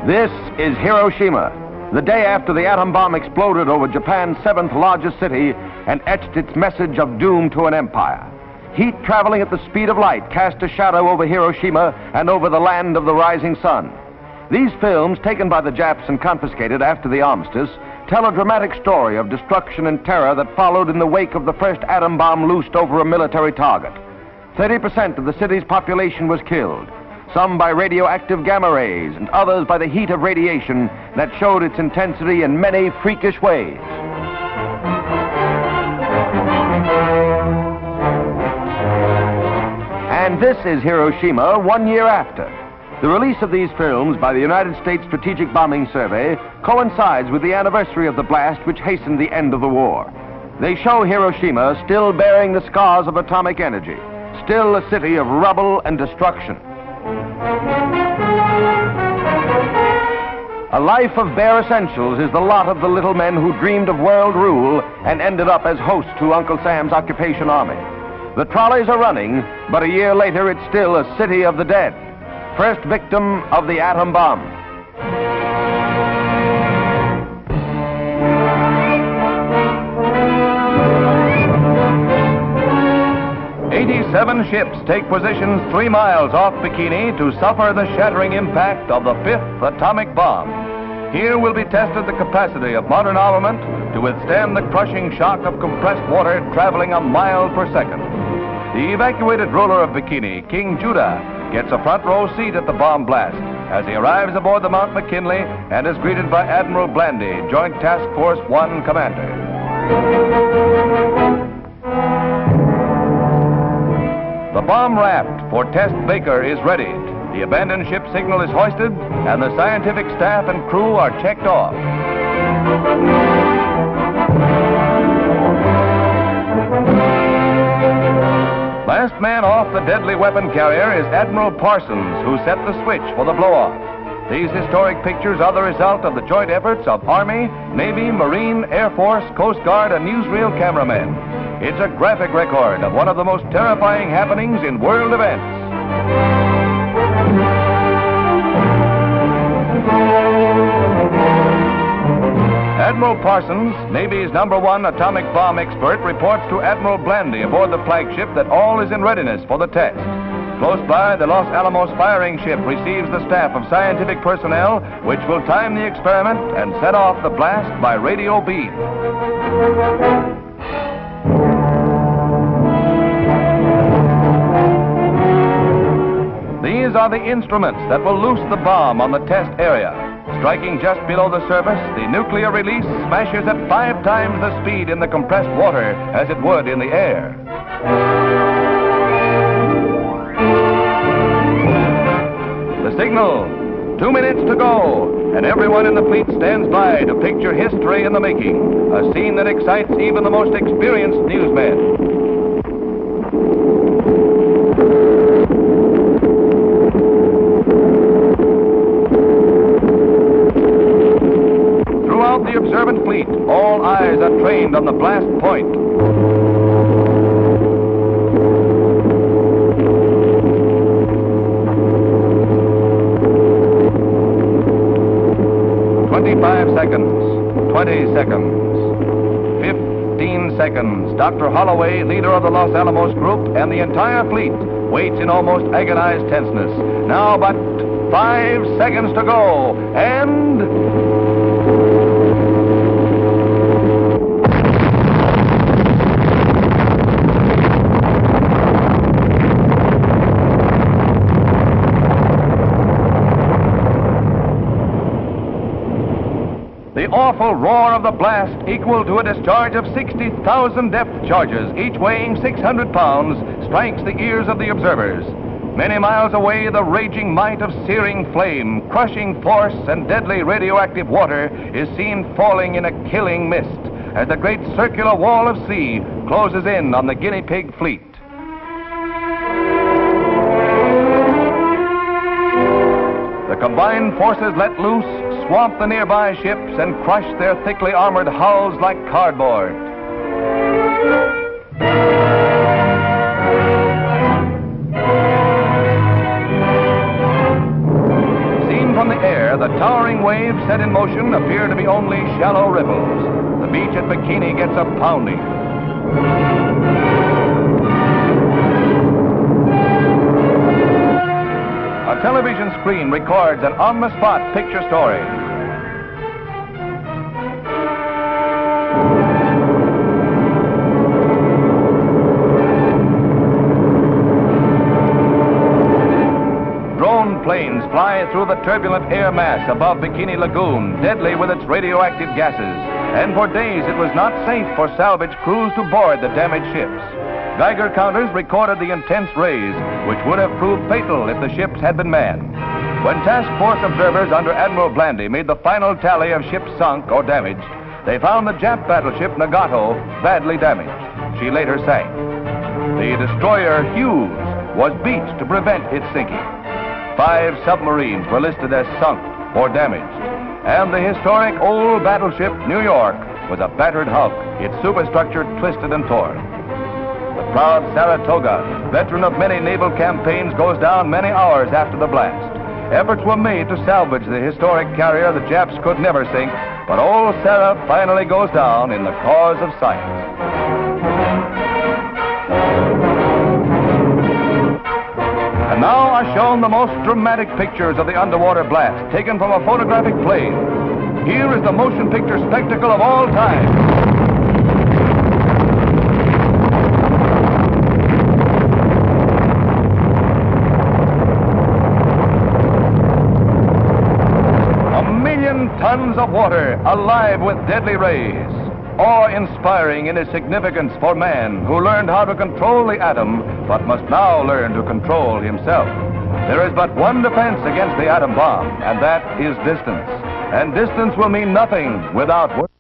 This is Hiroshima, the day after the atom bomb exploded over Japan's seventh largest city and etched its message of doom to an empire. Heat traveling at the speed of light cast a shadow over Hiroshima and over the land of the rising sun. These films, taken by the Japs and confiscated after the armistice, tell a dramatic story of destruction and terror that followed in the wake of the first atom bomb loosed over a military target. 30% of the city's population was killed, some by radioactive gamma rays and others by the heat of radiation that showed its intensity in many freakish ways. And this is Hiroshima 1 year after. The release of these films by the United States Strategic Bombing Survey coincides with the anniversary of the blast which hastened the end of the war. They show Hiroshima still bearing the scars of atomic energy, still a city of rubble and destruction. A life of bare essentials is the lot of the little men who dreamed of world rule and ended up as hosts to Uncle Sam's occupation army. The trolleys are running, but a year later it's still a city of the dead. First victim of the atom bomb. 87 ships take positions 3 miles off Bikini to suffer the shattering impact of the fifth atomic bomb. Here will be tested the capacity of modern armament to withstand the crushing shock of compressed water traveling a mile per second. The evacuated ruler of Bikini, King Judah, gets a front row seat at the bomb blast as he arrives aboard the Mount McKinley and is greeted by Admiral Blandy, Joint Task Force 1 commander. The bomb raft for Test Baker is readied. The abandoned ship signal is hoisted and the scientific staff and crew are checked off. Last man off the deadly weapon carrier is Admiral Parsons, who set the switch for the blow-off. These historic pictures are the result of the joint efforts of Army, Navy, Marine, Air Force, Coast Guard, and newsreel cameramen. It's a graphic record of one of the most terrifying happenings in world events. Admiral Parsons, Navy's #1 atomic bomb expert, reports to Admiral Blandy aboard the flagship that all is in readiness for the test. Close by, the Los Alamos firing ship receives the staff of scientific personnel, which will time the experiment and set off the blast by radio beam. These are the instruments that will loose the bomb on the test area. Striking just below the surface, the nuclear release smashes at 5 times the speed in the compressed water as it would in the air. The signal, 2 minutes to go, and everyone in the fleet stands by to picture history in the making, a scene that excites even the most experienced newsmen. The observant fleet, all eyes are trained on the blast point. Seconds, 20 seconds, 15 seconds. Dr. Holloway, leader of the Los Alamos group, and the entire fleet waits in almost agonized tenseness. Now but 5 seconds to go, and... The awful roar of the blast, equal to a discharge of 60,000 depth charges, each weighing 600 pounds, strikes the ears of the observers. Many miles away, the raging might of searing flame, crushing force, and deadly radioactive water is seen falling in a killing mist as the great circular wall of sea closes in on the guinea pig fleet. The combined forces let loose, swamp the nearby ships, and crush their thickly armored hulls like cardboard. Seen on the air, the towering waves set in motion appear to be only shallow ripples. The beach at Bikini gets a pounding. A television screen records an on-the-spot picture story. Drone planes fly through the turbulent air mass above Bikini Lagoon, deadly with its radioactive gases. And for days it was not safe for salvage crews to board the damaged ships. Geiger counters recorded the intense rays, which would have proved fatal if the ships had been manned. When task force observers under Admiral Blandy made the final tally of ships sunk or damaged, they found the Jap battleship Nagato badly damaged. She later sank. The destroyer Hughes was beached to prevent its sinking. 5 submarines were listed as sunk or damaged. And the historic old battleship New York was a battered hulk, its superstructure twisted and torn. The proud Saratoga, veteran of many naval campaigns, goes down many hours after the blast. Efforts were made to salvage the historic carrier the Japs could never sink, but old Sarah finally goes down in the cause of science. And now are shown the most dramatic pictures of the underwater blast, taken from a photographic plane. Here is the motion picture spectacle of all time. Tons of water alive with deadly rays, awe-inspiring in its significance for man who learned how to control the atom but must now learn to control himself. There is but one defense against the atom bomb, and that is distance. And distance will mean nothing without work.